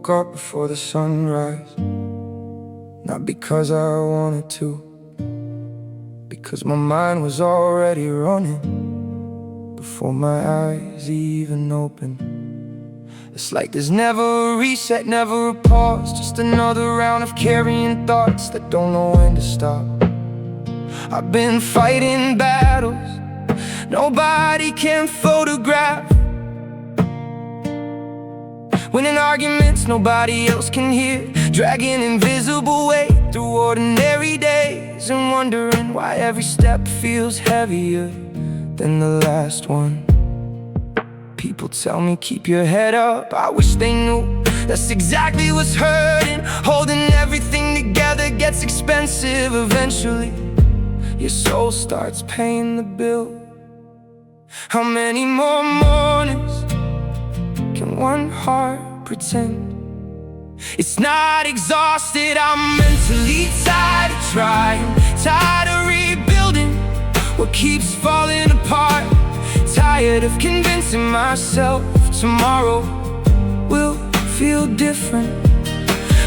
woke up before the sunrise, not because I wanted to, because my mind was already running before my eyes even opened. It's like there's never a reset, never a pause, just another round of carrying thoughts that don't know when to stop. I've been fighting battles nobody can photograph, winning arguments nobody else can hear, dragging invisible weight through ordinary days, and wondering why every step feels heavier than the last one. People tell me keep your head up, I wish they knew that's exactly what's hurting. Holding everything together gets expensive eventually. Your soul starts paying the bill. How many more mornings can one heart pretend? It's not exhausted, I'm mentally tired of trying, tired of rebuilding what keeps falling apart, tired of convincing myself tomorrow will feel different.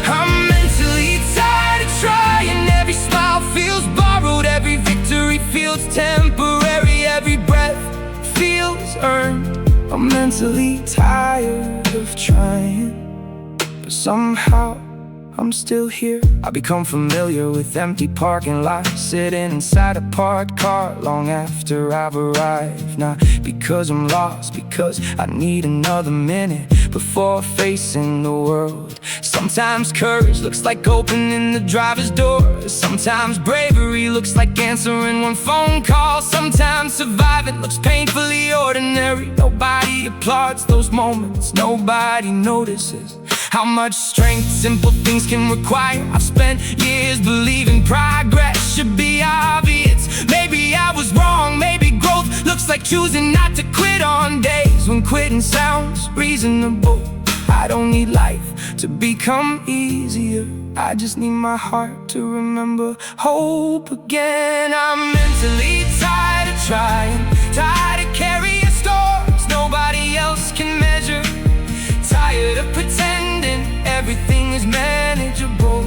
I'm mentally tired of trying, every smile feels borrowed, every victory feels temporary, every breath feels earned. I'm mentally tired of trying, but somehow I'm still here. I become familiar with empty parking lots, sitting inside a parked car long after I've arrived. Not because I'm lost, because I need another minute before facing the world. Sometimes courage looks like opening the driver's door, sometimes bravery looks like answering one phone call, sometimes surviving looks painfully ordinary. Nobody applauds those moments, nobody notices how much strength simple things can require. I've spent years believing progress should be obvious. Maybe I was wrong, maybe growth looks like choosing not to quit on days when quitting sounds reasonable. I don't need life to become easier, I just need my heart to remember hope again. I'm mentally tired of trying, tired of carrying storms nobody else can measure, tired of pretending everything is manageable.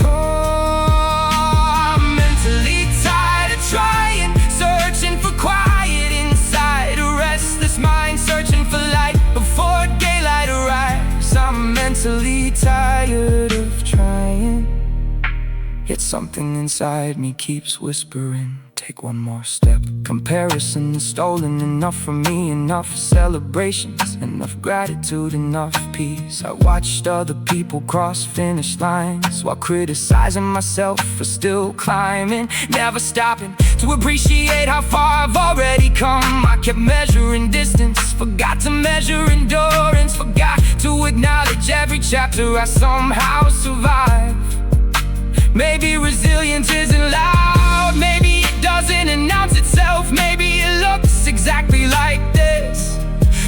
Oh, I'm mentally tired of trying, searching for quiet inside, a restless mind searching for light before daylight arrives. I'm mentally tired of trying, yet something inside me keeps whispering, take one more step. Comparison is stolen, enough from me, enough celebrations, enough gratitude, enough peace. I watched other people cross finish lines while criticizing myself for still climbing, never stopping to appreciate how far I've already come. I kept measuring distance, forgot to measure endurance, forgot to acknowledge every chapter I somehow survived. Maybe resilience isn't loud, maybe it doesn't announce itself, maybe it looks exactly like this,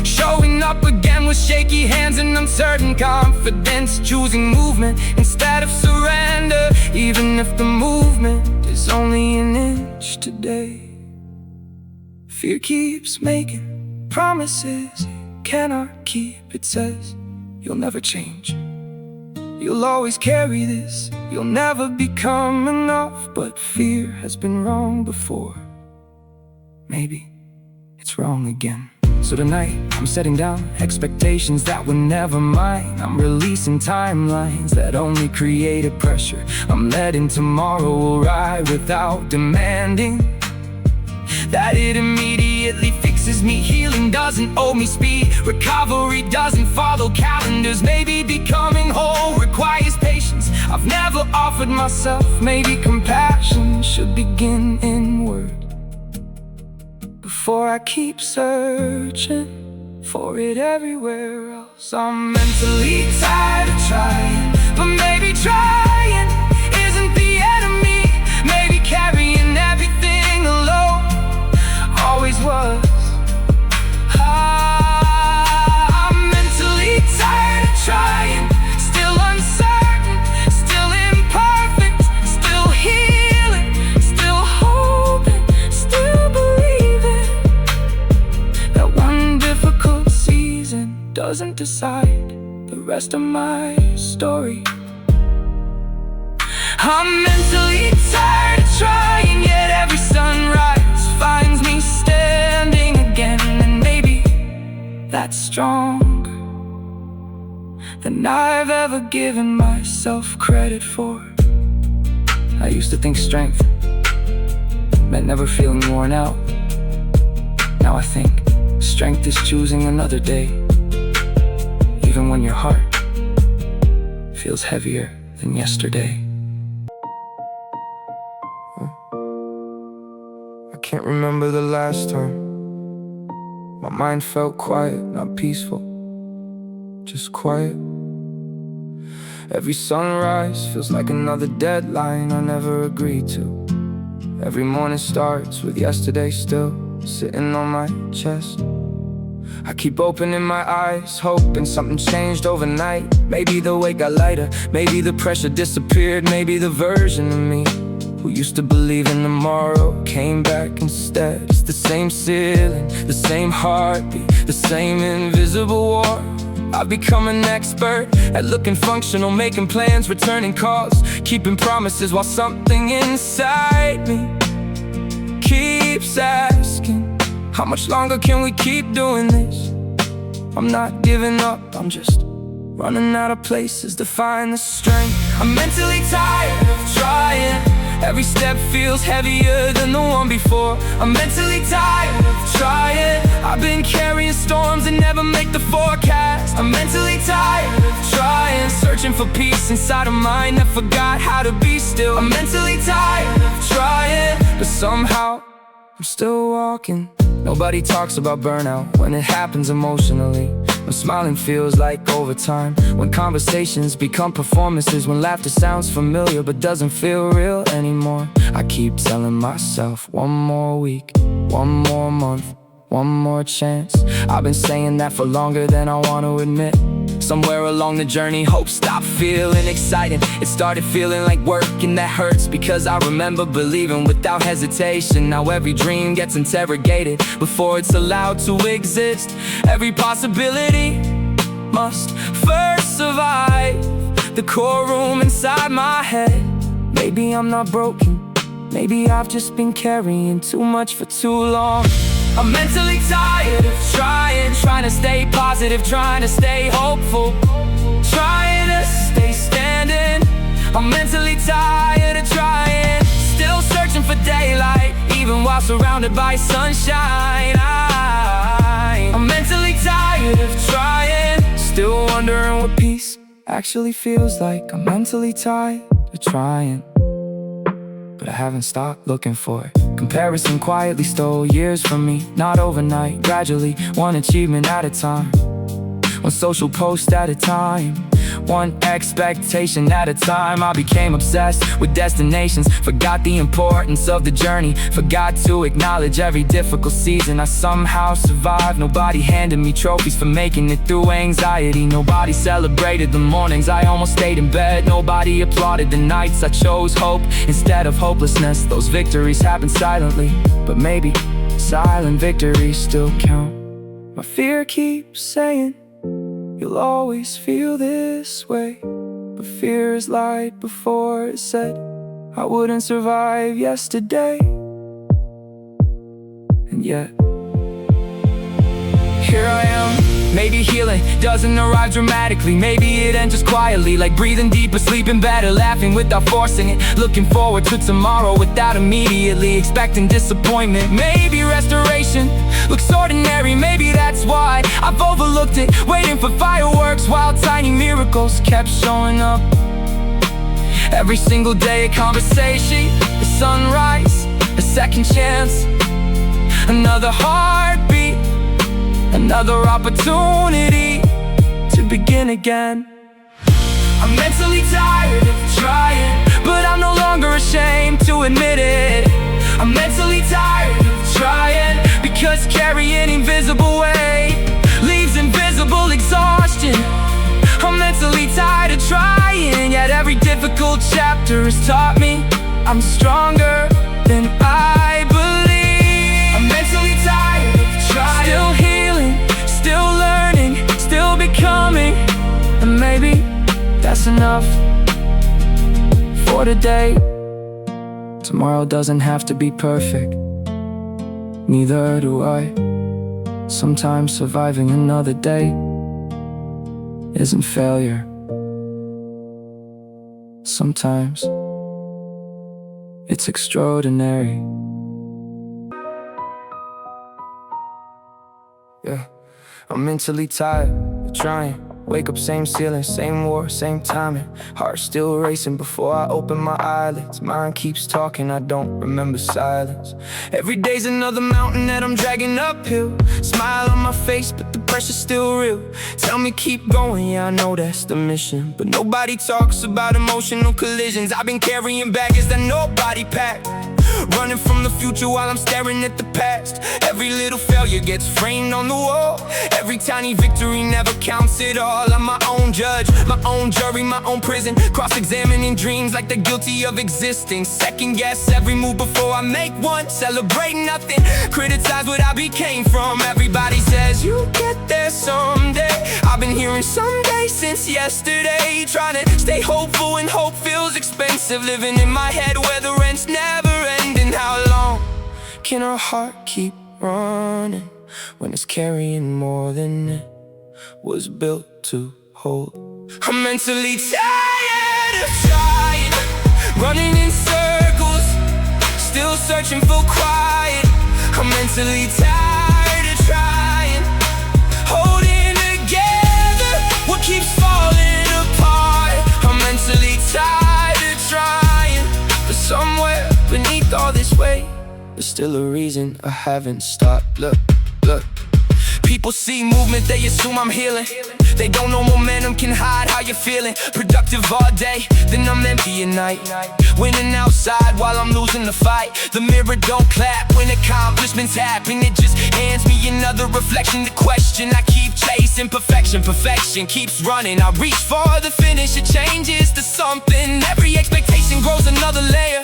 showing up again with shaky hands and uncertain confidence, choosing movement instead of surrender, even if the movement is only an inch today. Fear keeps making promises it cannot keep. It says you'll never change, you'll always carry this, you'll never become enough. But fear has been wrong before, maybe it's wrong again. So tonight, I'm setting down expectations that were never mine. I'm releasing timelines that only created pressure. I'm letting tomorrow arrive without demanding that it immediately fixes me. Healing doesn't owe me speed, recovery doesn't follow calendars. Maybe becoming whole requires patience I've never offered myself. Maybe compassion should begin inward before I keep searching for it everywhere else. I'm mentally tired of trying, but maybe trying isn't the enemy. Maybe carrying everything alone always was. I'm mentally tired of trying, still uncertain, still imperfect, still healing, still hoping, still believing that one difficult season doesn't decide the rest of my story. I'm mentally tired of trying, yet every sunrise finds me standing again. And maybe that's stronger than I've ever given myself credit for. I used to think strength meant never feeling worn out. Now I think strength is choosing another day, even when your heart feels heavier than yesterday. I can't remember the last time my mind felt quiet, not peaceful, just quiet. Every sunrise feels like another deadline I never agreed to. Every morning starts with yesterday still sitting on my chest. I keep opening my eyes, hoping something changed overnight. Maybe the weight got lighter, maybe the pressure disappeared. Maybe the version of me who used to believe in tomorrow came back instead. It's the same ceiling, the same heartbeat, the same invisible war. I've become an expert at looking functional, making plans, returning calls, keeping promises while something inside me keeps asking, how much longer can we keep doing this? I'm not giving up, I'm just running out of places to find the strength. I'm mentally tired of trying. Every step feels heavier than the one before. I'm mentally tired of trying. I've been carrying storms that never make the forecast. I'm mentally tired of trying, searching for peace inside a mind that forgot how to be still. I'm mentally tired of trying, but somehow I'm still walking. Nobody talks about burnout when it happens emotionally. When smiling feels like overtime, when conversations become performances, when laughter sounds familiar but doesn't feel real anymore. I keep telling myself, one more week, one more month, one more chance. I've been saying that for longer than I want to admit. Somewhere along the journey, hope stopped feeling exciting. It started feeling like work, and that hurts because I remember believing without hesitation. Now every dream gets interrogated before it's allowed to exist. Every possibility must first survive the core room inside my head. Maybe I'm not broken, maybe I've just been carrying too much for too long. I'm mentally tired of trying to stay positive, trying to stay hopeful, trying to stay standing. I'm mentally tired of trying, still searching for daylight, even while surrounded by sunshine. I'm mentally tired of trying, still wondering what peace actually feels like. I'm mentally tired of trying, but I haven't stopped looking for it. Comparison quietly stole years from me, not overnight, gradually, one achievement at a time, one social post at a time, one expectation at a time. I became obsessed with destinations, forgot the importance of the journey, forgot to acknowledge every difficult season I somehow survived. Nobody handed me trophies for making it through anxiety. Nobody celebrated the mornings I almost stayed in bed. Nobody applauded the nights I chose hope instead of hopelessness. Those victories happen silently, but maybe silent victories still count. My fear keeps saying you'll always feel this way, but fear has lied before it said I wouldn't survive yesterday. And yet here I am. Maybe healing doesn't arrive dramatically, maybe it ends just quietly, like breathing deeper, sleeping better, laughing without forcing it, looking forward to tomorrow without immediately expecting disappointment. Maybe restoration looks ordinary, maybe that's why I've overlooked it, waiting for fireworks while tiny miracles kept showing up. Every single day a conversation, a sunrise, a second chance, another heartbeat, another opportunity to begin again. I'm mentally tired of trying, but I'm no longer ashamed to admit it. I'm mentally tired of trying, because carrying invisible weight leaves invisible exhaustion. I'm mentally tired of trying, yet every difficult chapter has taught me I'm stronger than I believe. I'm mentally tired of trying, still healing, still learning, still becoming. I'm day. Tomorrow doesn't have to be perfect, neither do I. Sometimes surviving another day isn't failure. Sometimes it's extraordinary. Yeah, I'm mentally tired of trying. Wake up, same ceiling, same war, same timing. Heart still racing before I open my eyelids. Mind keeps talking, I don't remember silence. Every day's another mountain that I'm dragging uphill. Smile on my face, but the pressure's still real. Tell me keep going, yeah, I know that's the mission. But nobody talks about emotional collisions. I've been carrying baggage that nobody packed, running from the future while I'm staring at the past. Every little failure gets framed on the wall. Every tiny victory never counts at all. I'm my own judge, my own jury, my own prison. Cross-examining dreams like they're guilty of existing. Second guess every move before I make one. Celebrate nothing, criticize what I became from. Everybody says you get there someday. I've been hearing someday since yesterday. Trying to stay hopeful when hope feels expensive. Living in my head where the rent's never ending. How long can our heart keep running when it's carrying more than it was built to hold? I'm mentally tired of trying, running in circles, still searching for quiet. I'm mentally tired of trying, holding together what keeps falling apart. I'm mentally tired of trying, but somewhere beneath all this weight, there's still a reason I haven't stopped. Look, look. People see movement, they assume I'm healing. They don't know momentum can hide how you're feeling. Productive all day, then I'm empty at night. Winning outside while I'm losing the fight. The mirror don't clap when accomplishments happen. It just hands me another reflection to question. I keep chasing perfection, perfection keeps running. I reach for the finish, it changes to something. Every expectation grows another layer.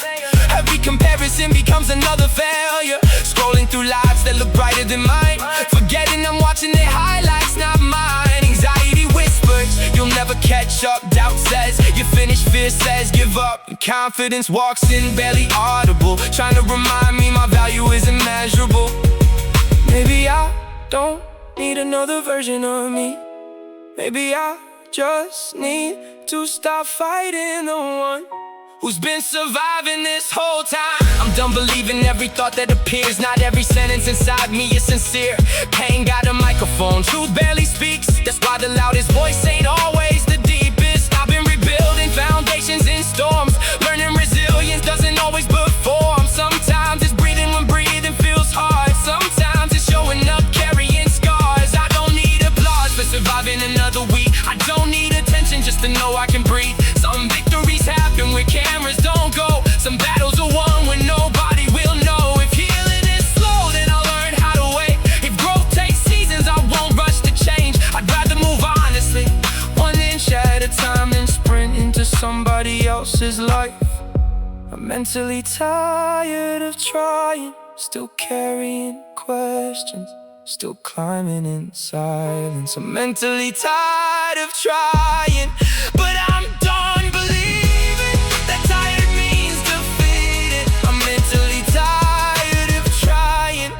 Every comparison becomes another failure. Scrolling through lives that look brighter than mine, forgetting I'm watching their highlights, not mine. Anxiety whispers, you'll never catch up. Doubt says you're finished, fear says give up. And confidence walks in, barely audible, trying to remind me my value is immeasurable. Maybe I don't need another version of me. Maybe I just need to stop fighting the one who's been surviving this whole time. I'm done believing every thought that appears. Not every sentence inside me is sincere. Pain got a microphone, truth barely speaks. That's why the loudest voice ain't always the deepest. I've been rebuilding foundations in storms, learning resilience doesn't always perform. Sometimes it's breathing when breathing feels hard. Sometimes it's showing up carrying scars. I don't need applause for surviving another week. I don't need attention just to know I can breathe. Some victories happen where cameras don't go. Some battles are won when nobody will know. If healing is slow, then I'll learn how to wait. If growth takes seasons, I won't rush to change. I'd rather move honestly, 1 inch at a time, than sprint into somebody else's life. I'm mentally tired of trying, still carrying questions, still climbing in silence. I'm mentally tired of trying, but I'm done believing that tired means defeated. I'm mentally tired of trying.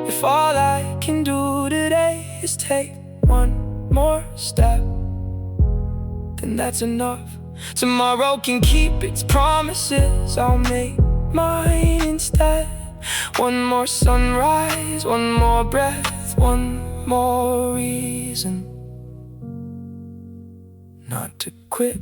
If all I can do today is take one more step, then that's enough. Tomorrow can keep its promises, I'll make mine instead. One more sunrise, one more breath, one more reason not to quit.